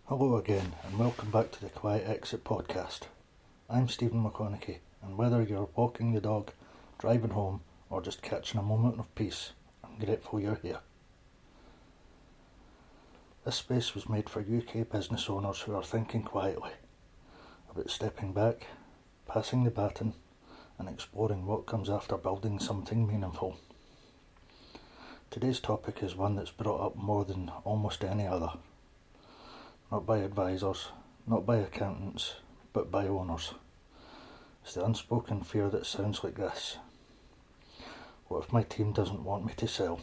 Hello again, and welcome back to the Quiet Exit podcast. I'm Stephen McConaughey, and whether you're walking the dog, driving home, or just catching a moment of peace, I'm grateful you're here. This space was made for UK business owners who are thinking quietly about stepping back, passing the baton, and exploring what comes after building something meaningful. Today's topic is one that's brought up more than almost any other. Not by advisors, not by accountants, but by owners. It's the unspoken fear that sounds like this. What if my team doesn't want me to sell?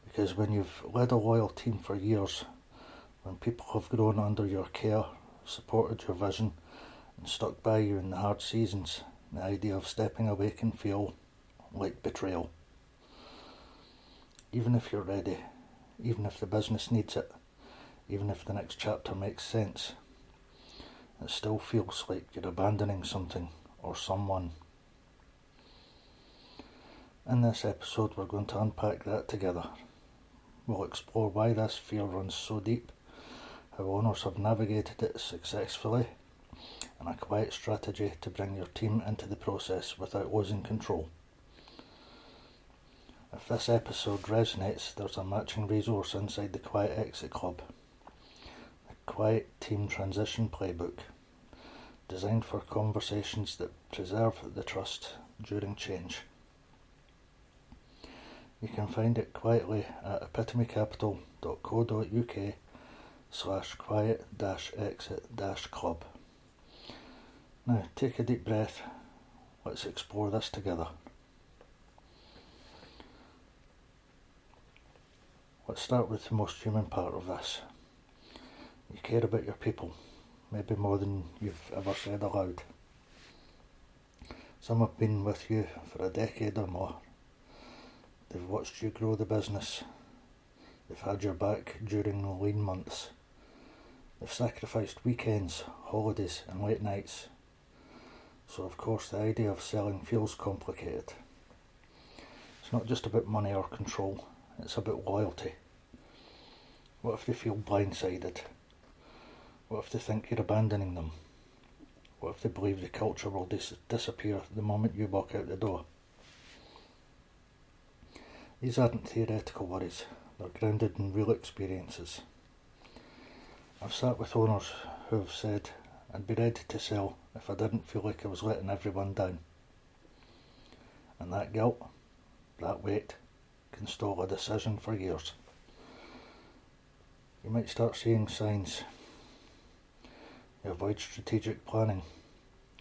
Because when you've led a loyal team for years, when people have grown under your care, supported your vision, and stuck by you in the hard seasons, the idea of stepping away can feel like betrayal. Even if you're ready, even if the business needs it, even if the next chapter makes sense, it still feels like you're abandoning something or someone. In this episode, we're going to unpack that together. We'll explore why this fear runs so deep, how owners have navigated it successfully, and a quiet strategy to bring your team into the process without losing control. If this episode resonates, there's a matching resource inside the Quiet Exit Club, the Quiet Team Transition Playbook, designed for conversations that preserve the trust during change. You can find it quietly at epitomycapital.co.uk/quiet-exit-club. Now take a deep breath, let's explore this together. Let's start with the most human part of this. You care about your people, maybe more than you've ever said aloud. Some have been with you for a decade or more. They've watched you grow the business. They've had your back during the lean months. They've sacrificed weekends, holidays and late nights. So of course the idea of selling feels complicated. It's not just about money or control. It's about loyalty. What if they feel blindsided? What if they think you're abandoning them? What if they believe the culture will disappear the moment you walk out the door? These aren't theoretical worries, they're grounded in real experiences. I've sat with owners who have said, I'd be ready to sell if I didn't feel like I was letting everyone down. And that guilt, that weight, can stall a decision for years. You might start seeing signs. You avoid strategic planning.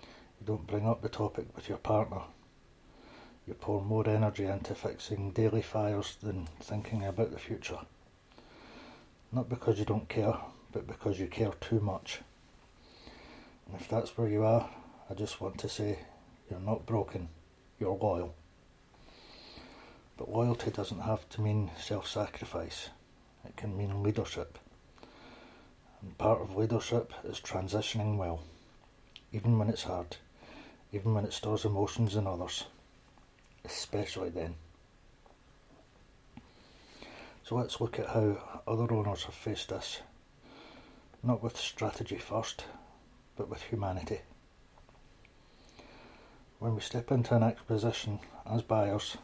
You don't bring up the topic with your partner. You pour more energy into fixing daily fires than thinking about the future. Not because you don't care, but because you care too much. And if that's where you are, I just want to say, you're not broken, you're loyal. But loyalty doesn't have to mean self-sacrifice. It can mean leadership. And part of leadership is transitioning well, even when it's hard, even when it stirs emotions in others, especially then. So let's look at how other owners have faced this, not with strategy first, but with humanity. When we step into an acquisition as buyers,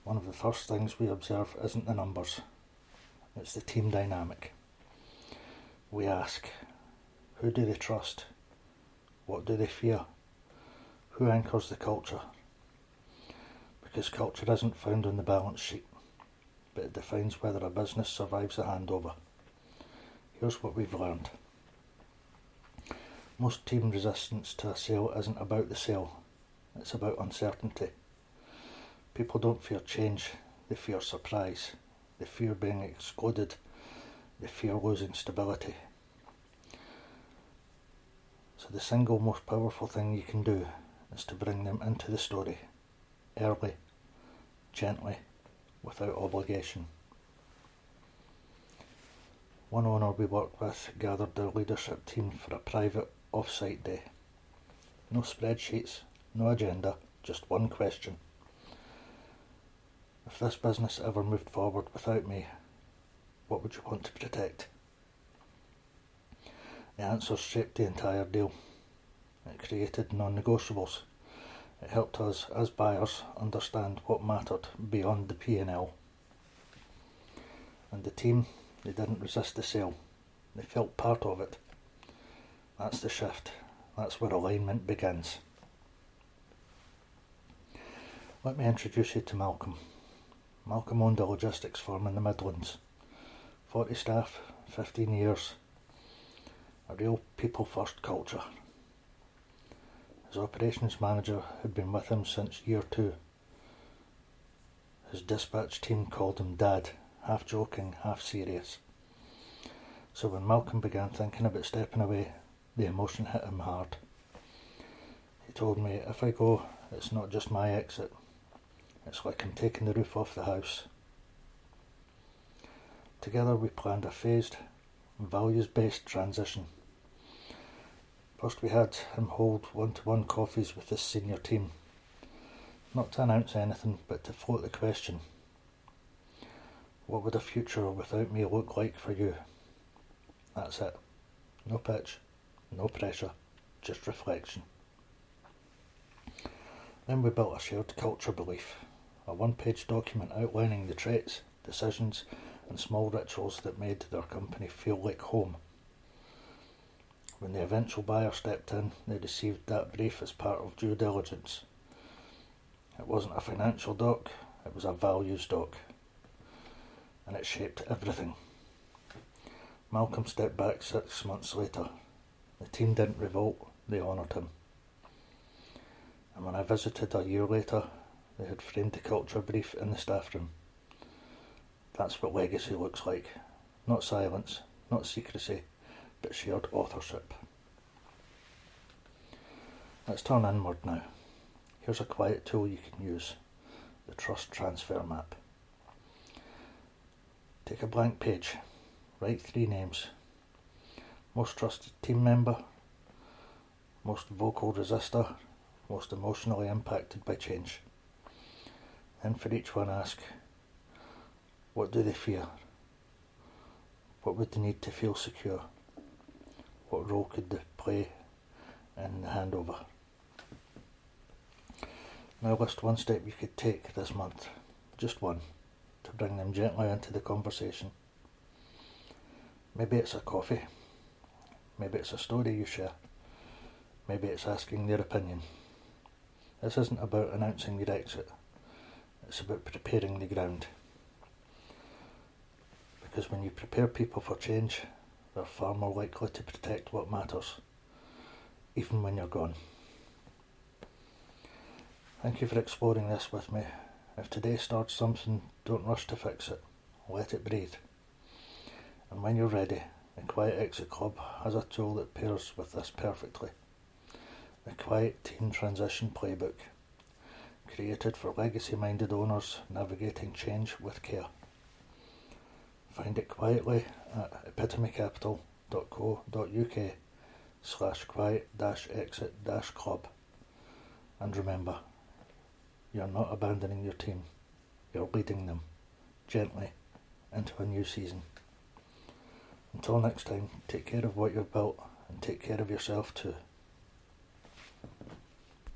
one of the first things we observe isn't the numbers, it's the team dynamic. We ask, who do they trust? What do they fear? Who anchors the culture? Because culture isn't found on the balance sheet, but it defines whether a business survives a handover. Here's what we've learned. Most team resistance to a sale isn't about the sale, it's about uncertainty. People don't fear change, they fear surprise, they fear being excluded, they fear losing stability. So the single most powerful thing you can do is to bring them into the story, early, gently, without obligation. One owner we worked with gathered their leadership team for a private off-site day. No spreadsheets, no agenda, just one question. If this business ever moved forward without me, what would you want to protect? The answers shaped the entire deal. It created non-negotiables. It helped us as buyers understand what mattered beyond the P&L. And the team, they didn't resist the sale. They felt part of it. That's the shift. That's where alignment begins. Let me introduce you to Malcolm. Malcolm owned a logistics firm in the Midlands. 40 staff, 15 years. A real people-first culture. His operations manager had been with him since year 2. His dispatch team called him Dad, half joking, half serious. So when Malcolm began thinking about stepping away, the emotion hit him hard. He told me, if I go, it's not just my exit. It's like I'm taking the roof off the house. Together we planned a phased, values-based transition. First we had him hold one-to-one coffees with his senior team. Not to announce anything, but to float the question. What would a future without me look like for you? That's it. No pitch, no pressure, just reflection. Then we built a shared culture belief, a one-page document outlining the traits, decisions and small rituals that made their company feel like home. When the eventual buyer stepped in, they received that brief as part of due diligence. It wasn't a financial doc, it was a values doc. And it shaped everything. Malcolm stepped back 6 months later. The team didn't revolt, they honoured him. And when I visited a year later, they had framed the culture brief in the staff room. That's what legacy looks like. Not silence, not secrecy, but shared authorship. Let's turn inward now. Here's a quiet tool you can use, the Trust Transfer Map. Take a blank page, write 3 names. Most trusted team member, most vocal resistor, most emotionally impacted by change. Then for each one ask, what do they fear? What would they need to feel secure? What role could they play in the handover? Now list one step you could take this month, just one, to bring them gently into the conversation. Maybe it's a coffee, maybe it's a story you share, maybe it's asking their opinion. This isn't about announcing your exit, it's about preparing the ground. Because when you prepare people for change, they're far more likely to protect what matters, even when you're gone. Thank you for exploring this with me. If today starts something, don't rush to fix it. Let it breathe. And when you're ready, the Quiet Exit Club has a tool that pairs with this perfectly. The Quiet Teen Transition Playbook, created for legacy-minded owners navigating change with care. Find it quietly at epitomycapital.co.uk/quiet-exit-club. And remember, you're not abandoning your team, you're leading them, gently, into a new season. Until next time, take care of what you've built and take care of yourself too.